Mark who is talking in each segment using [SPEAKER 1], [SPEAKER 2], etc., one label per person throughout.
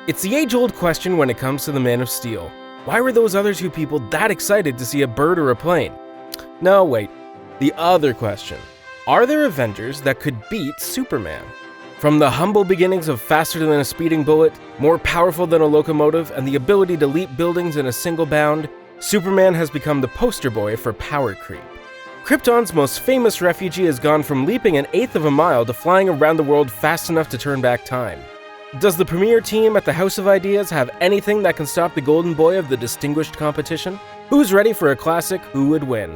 [SPEAKER 1] It's the age-old question when it comes to the Man of Steel. Why were those other two people that excited to see a bird or a plane? No, wait. The other question. Are there Avengers that could beat Superman? From the humble beginnings of faster than a speeding bullet, more powerful than a locomotive, and the ability to leap buildings in a single bound, Superman has become the poster boy for power creep. Krypton's most famous refugee has gone from leaping an eighth of a mile to flying around the world fast enough to turn back time. Does the premier team at the House of Ideas have anything that can stop the golden boy of the distinguished competition? Who's ready for a classic Who Would Win?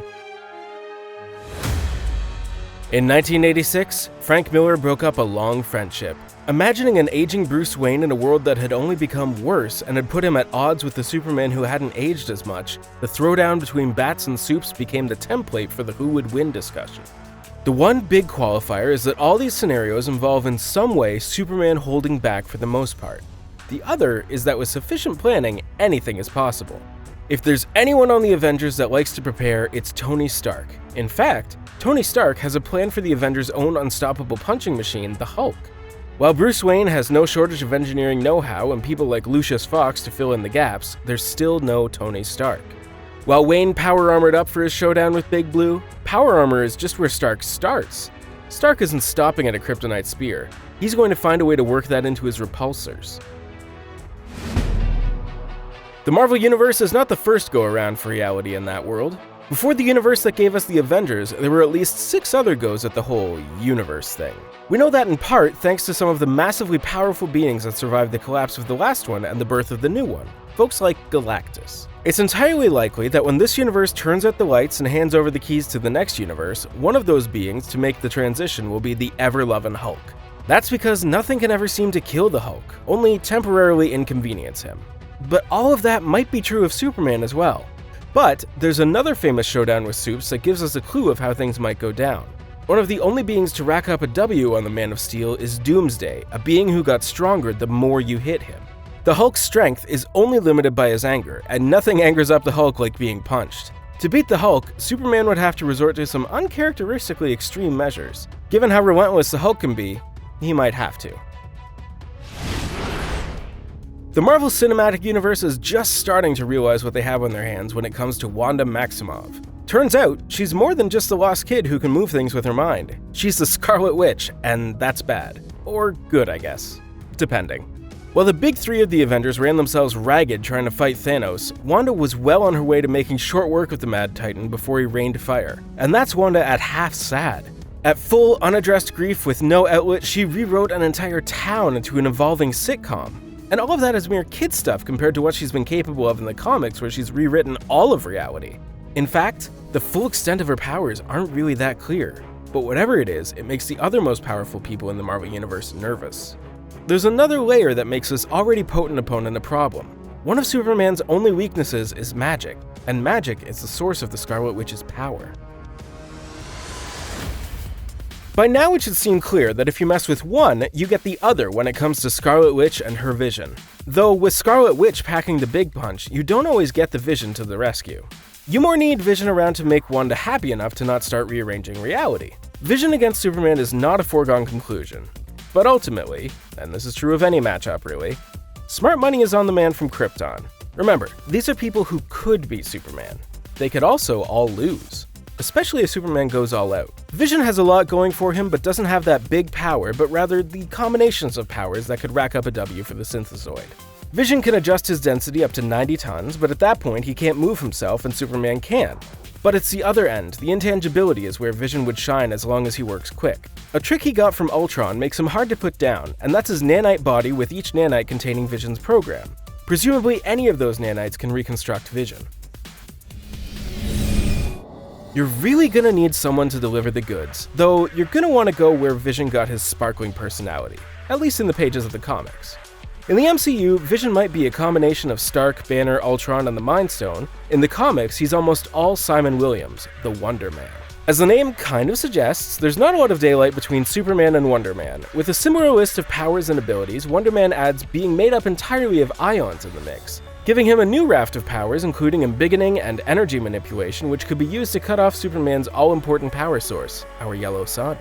[SPEAKER 1] In 1986, Frank Miller broke up a long friendship. Imagining an aging Bruce Wayne in a world that had only become worse and had put him at odds with the Superman who hadn't aged as much, the throwdown between bats and soups became the template for the Who Would Win discussion. The one big qualifier is that all these scenarios involve in some way Superman holding back for the most part. The other is that with sufficient planning, anything is possible. If there's anyone on the Avengers that likes to prepare, it's Tony Stark. In fact, Tony Stark has a plan for the Avengers' own unstoppable punching machine, the Hulk. While Bruce Wayne has no shortage of engineering know-how and people like Lucius Fox to fill in the gaps, there's still no Tony Stark. While Wayne power-armored up for his showdown with Big Blue, power armor is just where Stark starts. Stark isn't stopping at a kryptonite spear. He's going to find a way to work that into his repulsors. The Marvel Universe is not the first go-around for reality in that world. Before the universe that gave us the Avengers, there were at least 6 other goes at the whole universe thing. We know that in part thanks to some of the massively powerful beings that survived the collapse of the last one and the birth of the new one, folks like Galactus. It's entirely likely that when this universe turns out the lights and hands over the keys to the next universe, one of those beings to make the transition will be the ever-loving Hulk. That's because nothing can ever seem to kill the Hulk, only temporarily inconvenience him. But all of that might be true of Superman as well. But there's another famous showdown with Supes that gives us a clue of how things might go down. One of the only beings to rack up a W on the Man of Steel is Doomsday, a being who got stronger the more you hit him. The Hulk's strength is only limited by his anger, and nothing angers up the Hulk like being punched. To beat the Hulk, Superman would have to resort to some uncharacteristically extreme measures. Given how relentless the Hulk can be, he might have to. The Marvel Cinematic Universe is just starting to realize what they have on their hands when it comes to Wanda Maximoff. Turns out, she's more than just a lost kid who can move things with her mind. She's the Scarlet Witch, and that's bad. Or good, I guess. Depending. While the big 3 of the Avengers ran themselves ragged trying to fight Thanos, Wanda was well on her way to making short work of the Mad Titan before he rained fire. And that's Wanda at half sad. At full, unaddressed grief with no outlet, she rewrote an entire town into an evolving sitcom. And all of that is mere kid stuff compared to what she's been capable of in the comics, where she's rewritten all of reality. In fact, the full extent of her powers aren't really that clear. But whatever it is, it makes the other most powerful people in the Marvel Universe nervous. There's another layer that makes this already potent opponent a problem. One of Superman's only weaknesses is magic, and magic is the source of the Scarlet Witch's power. By now it should seem clear that if you mess with one, you get the other when it comes to Scarlet Witch and her vision. Though with Scarlet Witch packing the big punch, you don't always get the Vision to the rescue. You more need Vision around to make Wanda happy enough to not start rearranging reality. Vision against Superman is not a foregone conclusion. But ultimately, and this is true of any matchup really, smart money is on the man from Krypton. Remember, these are people who could beat Superman. They could also all lose. Especially if Superman goes all out. Vision has a lot going for him, but doesn't have that big power, but rather the combinations of powers that could rack up a W for the Synthezoid. Vision can adjust his density up to 90 tons, but at that point he can't move himself and Superman can. But it's the other end, the intangibility is where Vision would shine as long as he works quick. A trick he got from Ultron makes him hard to put down, and that's his nanite body with each nanite containing Vision's program. Presumably any of those nanites can reconstruct Vision. You're really gonna need someone to deliver the goods, though you're gonna want to go where Vision got his sparkling personality, at least in the pages of the comics. In the MCU, Vision might be a combination of Stark, Banner, Ultron, and the Mind Stone. In the comics, he's almost all Simon Williams, the Wonder Man. As the name kind of suggests, there's not a lot of daylight between Superman and Wonder Man. With a similar list of powers and abilities, Wonder Man adds being made up entirely of ions in the mix, giving him a new raft of powers including embiggening and energy manipulation, which could be used to cut off Superman's all-important power source, our yellow sun.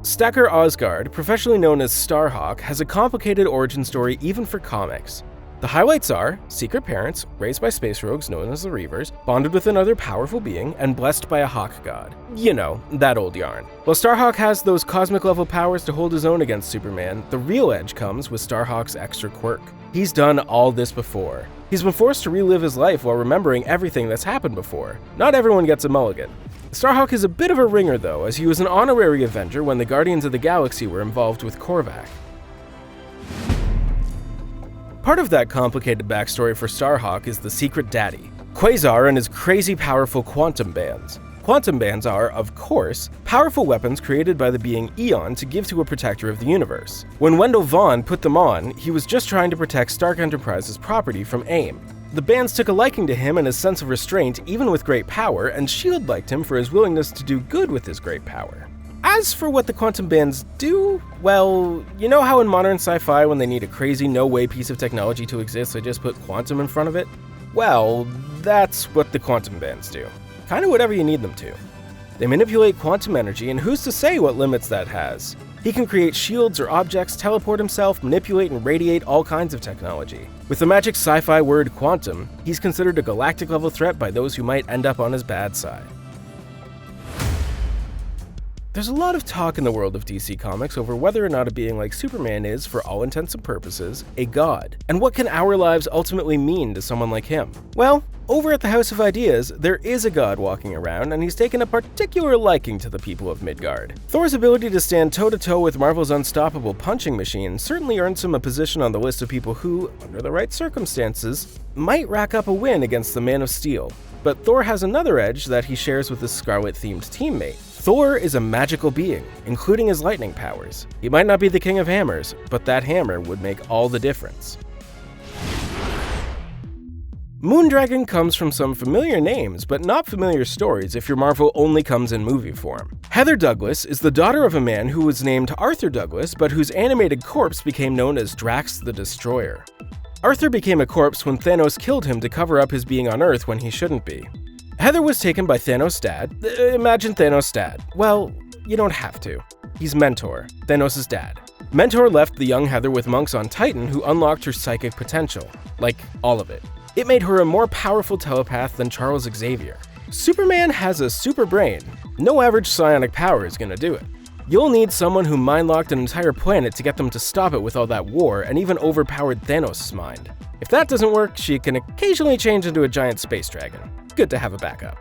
[SPEAKER 1] Stacker Osgard, professionally known as Starhawk, has a complicated origin story even for comics. The highlights are secret parents, raised by space rogues known as the Reavers, bonded with another powerful being, and blessed by a hawk god. You know, that old yarn. While Starhawk has those cosmic-level powers to hold his own against Superman, the real edge comes with Starhawk's extra quirk. He's done all this before. He's been forced to relive his life while remembering everything that's happened before. Not everyone gets a mulligan. Starhawk is a bit of a ringer though, as he was an honorary Avenger when the Guardians of the Galaxy were involved with Korvac. Part of that complicated backstory for Starhawk is the secret daddy, Quasar and his crazy powerful quantum bands. Quantum bands are, of course, powerful weapons created by the being Eon to give to a protector of the universe. When Wendell Vaughn put them on, he was just trying to protect Stark Enterprises' property from AIM. The bands took a liking to him and his sense of restraint even with great power, and S.H.I.E.L.D. liked him for his willingness to do good with his great power. As for what the quantum bands do, well, you know how in modern sci-fi when they need a crazy no-way piece of technology to exist, they just put quantum in front of it? Well, that's what the quantum bands do. Kinda whatever you need them to. They manipulate quantum energy, and who's to say what limits that has? He can create shields or objects, teleport himself, manipulate and radiate all kinds of technology. With the magic sci-fi word quantum, he's considered a galactic-level threat by those who might end up on his bad side. There's a lot of talk in the world of DC Comics over whether or not a being like Superman is, for all intents and purposes, a god. And what can our lives ultimately mean to someone like him? Well, over at the House of Ideas, there is a god walking around, and he's taken a particular liking to the people of Midgard. Thor's ability to stand toe-to-toe with Marvel's unstoppable punching machine certainly earns him a position on the list of people who, under the right circumstances, might rack up a win against the Man of Steel. But Thor has another edge that he shares with his Scarlet-themed teammate. Thor is a magical being, including his lightning powers. He might not be the king of hammers, but that hammer would make all the difference. Moondragon comes from some familiar names, but not familiar stories if your Marvel only comes in movie form. Heather Douglas is the daughter of a man who was named Arthur Douglas, but whose animated corpse became known as Drax the Destroyer. Arthur became a corpse when Thanos killed him to cover up his being on Earth when he shouldn't be. Heather was taken by Thanos' dad. Imagine Thanos' dad. Well, you don't have to. He's Mentor, Thanos' dad. Mentor left the young Heather with monks on Titan who unlocked her psychic potential. Like, all of it. It made her a more powerful telepath than Charles Xavier. Superman has a super brain. No average psionic power is gonna do it. You'll need someone who mind-locked an entire planet to get them to stop it with all that war and even overpowered Thanos' mind. If that doesn't work, she can occasionally change into a giant space dragon. Good to have a backup.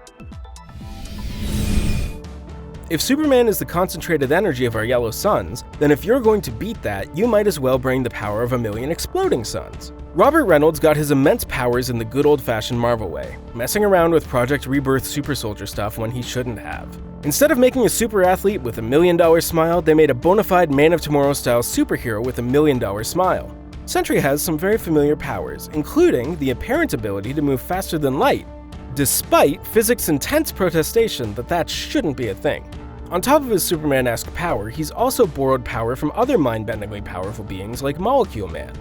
[SPEAKER 1] If Superman is the concentrated energy of our yellow suns, then if you're going to beat that, you might as well bring the power of a million exploding suns. Robert Reynolds got his immense powers in the good old-fashioned Marvel way, messing around with Project Rebirth super soldier stuff when he shouldn't have. Instead of making a super athlete with $1 million smile, they made a bona fide Man of Tomorrow-style superhero with $1 million smile. Sentry has some very familiar powers, including the apparent ability to move faster than light, despite physics' intense protestation that shouldn't be a thing. On top of his Superman-esque power, he's also borrowed power from other mind-bendingly powerful beings like Molecule Man.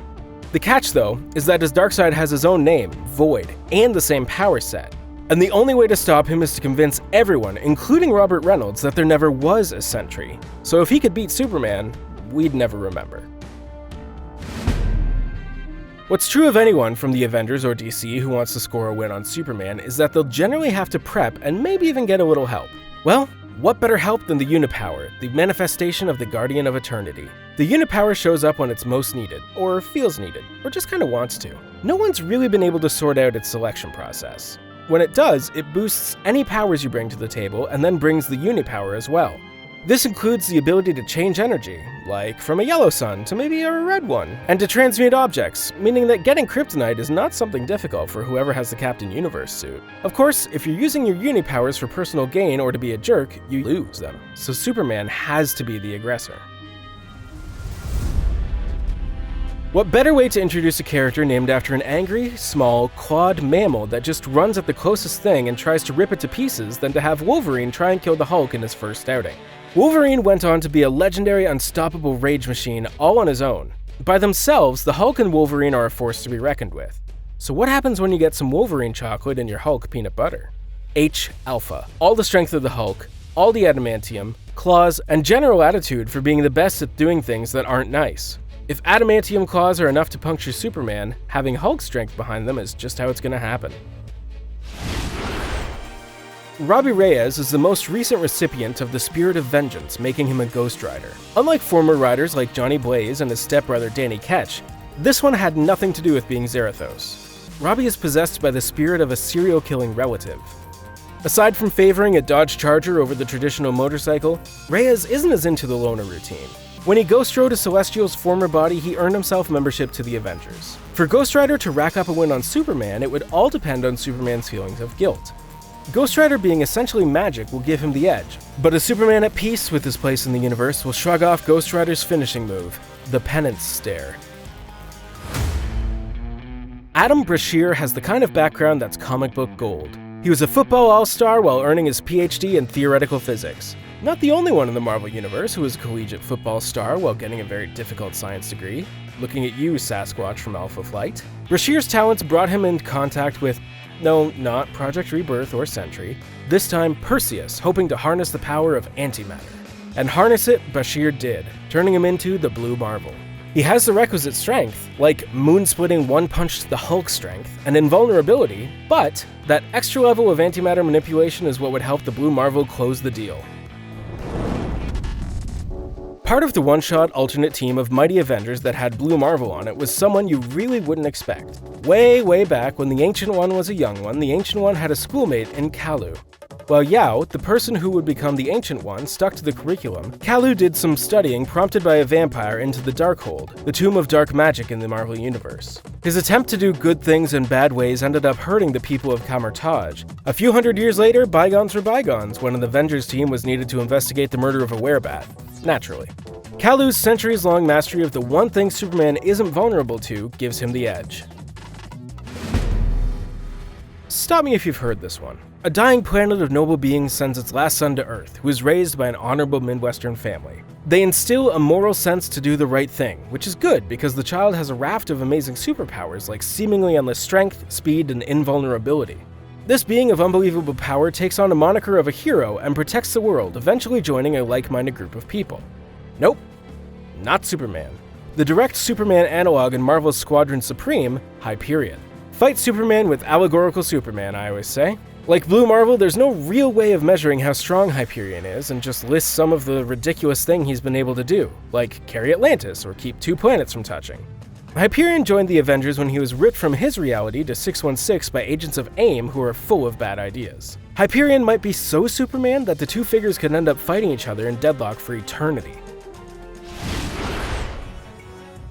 [SPEAKER 1] The catch, though, is that his Darkseid has his own name, Void, and the same power set. And the only way to stop him is to convince everyone, including Robert Reynolds, that there never was a Sentry. So if he could beat Superman, we'd never remember. What's true of anyone from the Avengers or DC who wants to score a win on Superman is that they'll generally have to prep and maybe even get a little help. Well, what better help than the Unipower, the manifestation of the Guardian of Eternity? The Unipower shows up when it's most needed, or feels needed, or just kinda wants to. No one's really been able to sort out its selection process. When it does, it boosts any powers you bring to the table and then brings the Unipower as well. This includes the ability to change energy, like from a yellow sun to maybe a red one, and to transmute objects, meaning that getting kryptonite is not something difficult for whoever has the Captain Universe suit. Of course, if you're using your Unipowers for personal gain or to be a jerk, you lose them, so Superman has to be the aggressor. What better way to introduce a character named after an angry, small, clawed mammal that just runs at the closest thing and tries to rip it to pieces than to have Wolverine try and kill the Hulk in his first outing? Wolverine went on to be a legendary, unstoppable rage machine all on his own. By themselves, the Hulk and Wolverine are a force to be reckoned with. So what happens when you get some Wolverine chocolate in your Hulk peanut butter? H-Alpha. All the strength of the Hulk, all the adamantium, claws, and general attitude for being the best at doing things that aren't nice. If adamantium claws are enough to puncture Superman, having Hulk strength behind them is just how it's gonna happen. Robbie Reyes is the most recent recipient of the Spirit of Vengeance, making him a Ghost Rider. Unlike former riders like Johnny Blaze and his stepbrother Danny Ketch, this one had nothing to do with being Zarathos. Robbie is possessed by the spirit of a serial-killing relative. Aside from favoring a Dodge Charger over the traditional motorcycle, Reyes isn't as into the loner routine. When he Ghost Rode to Celestial's former body, he earned himself membership to the Avengers. For Ghost Rider to rack up a win on Superman, it would all depend on Superman's feelings of guilt. Ghost Rider being essentially magic will give him the edge, but a Superman at peace with his place in the universe will shrug off Ghost Rider's finishing move, the penance stare. Adam Brashear has the kind of background that's comic book gold. He was a football all-star while earning his PhD in theoretical physics. Not the only one in the Marvel Universe who was a collegiate football star while getting a very difficult science degree. Looking at you, Sasquatch from Alpha Flight. Brashear's talents brought him into contact with, no, not Project Rebirth or Sentry, this time Perseus, hoping to harness the power of antimatter. And harness it, Brashear did, turning him into the Blue Marvel. He has the requisite strength, like moon-splitting one-punch to the Hulk strength, and invulnerability, but that extra level of antimatter manipulation is what would help the Blue Marvel close the deal. Part of the one-shot alternate team of Mighty Avengers that had Blue Marvel on it was someone you really wouldn't expect. Way back when the Ancient One was a young one, the Ancient One had a schoolmate in Kaluu. While Yao, the person who would become the Ancient One, stuck to the curriculum, Kaluu did some studying prompted by a vampire into the Darkhold, the tomb of dark magic in the Marvel Universe. His attempt to do good things in bad ways ended up hurting the people of Kamar-Taj. A few hundred years later, bygones were bygones when an Avengers team was needed to investigate the murder of a werebat. Naturally. Kalu's centuries-long mastery of the one thing Superman isn't vulnerable to gives him the edge. Stop me if you've heard this one. A dying planet of noble beings sends its last son to Earth, who is raised by an honorable Midwestern family. They instill a moral sense to do the right thing, which is good because the child has a raft of amazing superpowers like seemingly endless strength, speed, and invulnerability. This being of unbelievable power takes on a moniker of a hero and protects the world, eventually joining a like-minded group of people. Nope, not Superman. The direct Superman analog in Marvel's Squadron Supreme, Hyperion. Fight Superman with allegorical Superman, I always say. Like Blue Marvel, there's no real way of measuring how strong Hyperion is, and just lists some of the ridiculous things he's been able to do, like carry Atlantis or keep 2 planets from touching. Hyperion joined the Avengers when he was ripped from his reality to 616 by agents of AIM who are full of bad ideas. Hyperion might be so Superman that the two figures could end up fighting each other in deadlock for eternity.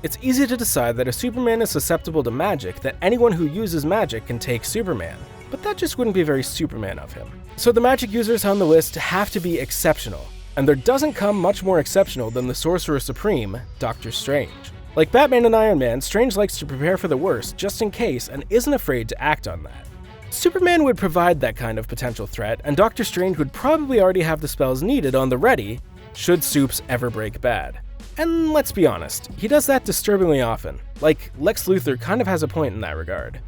[SPEAKER 1] It's easy to decide that if Superman is susceptible to magic, that anyone who uses magic can take Superman. But that just wouldn't be very Superman of him. So the magic users on the list have to be exceptional, and there doesn't come much more exceptional than the Sorcerer Supreme, Doctor Strange. Like Batman and Iron Man, Strange likes to prepare for the worst just in case and isn't afraid to act on that. Superman would provide that kind of potential threat, and Doctor Strange would probably already have the spells needed on the ready should Supes ever break bad. And let's be honest, he does that disturbingly often. Like, Lex Luthor kind of has a point in that regard.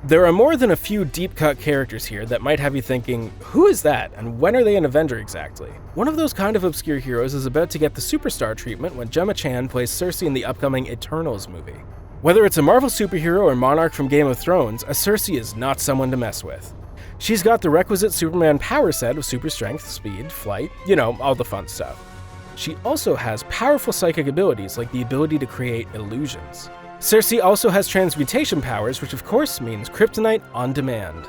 [SPEAKER 1] There are more than a few deep-cut characters here that might have you thinking, who is that, and when are they an Avenger exactly? One of those kind of obscure heroes is about to get the superstar treatment when Gemma Chan plays Sersi in the upcoming Eternals movie. Whether it's a Marvel superhero or Monarch from Game of Thrones, a Sersi is not someone to mess with. She's got the requisite Superman power set of super strength, speed, flight, you know, all the fun stuff. She also has powerful psychic abilities like the ability to create illusions. Sersi also has transmutation powers, which of course means kryptonite on demand.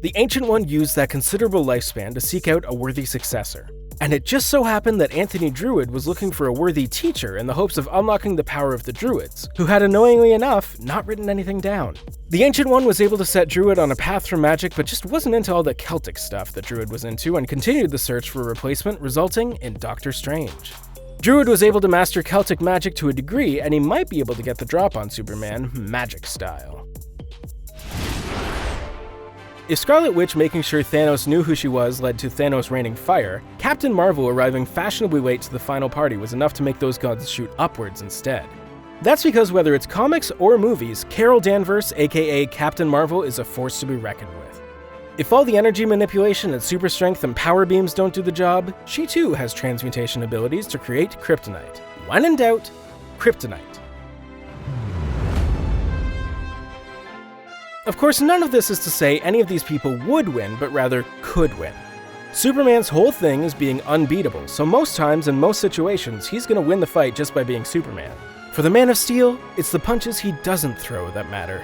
[SPEAKER 1] The Ancient One used that considerable lifespan to seek out a worthy successor. And it just so happened that Anthony Druid was looking for a worthy teacher in the hopes of unlocking the power of the Druids, who had annoyingly enough not written anything down. The Ancient One was able to set Druid on a path for magic, but just wasn't into all the Celtic stuff that Druid was into and continued the search for a replacement, resulting in Doctor Strange. Druid was able to master Celtic magic to a degree, and he might be able to get the drop on Superman, magic style. If Scarlet Witch making sure Thanos knew who she was led to Thanos raining fire, Captain Marvel arriving fashionably late to the final party was enough to make those gods shoot upwards instead. That's because whether it's comics or movies, Carol Danvers, aka Captain Marvel, is a force to be reckoned with. If all the energy manipulation and super strength and power beams don't do the job, she too has transmutation abilities to create kryptonite. When in doubt, kryptonite. Of course, none of this is to say any of these people would win, but rather could win. Superman's whole thing is being unbeatable, so most times in most situations, he's gonna win the fight just by being Superman. For the Man of Steel, it's the punches he doesn't throw that matter.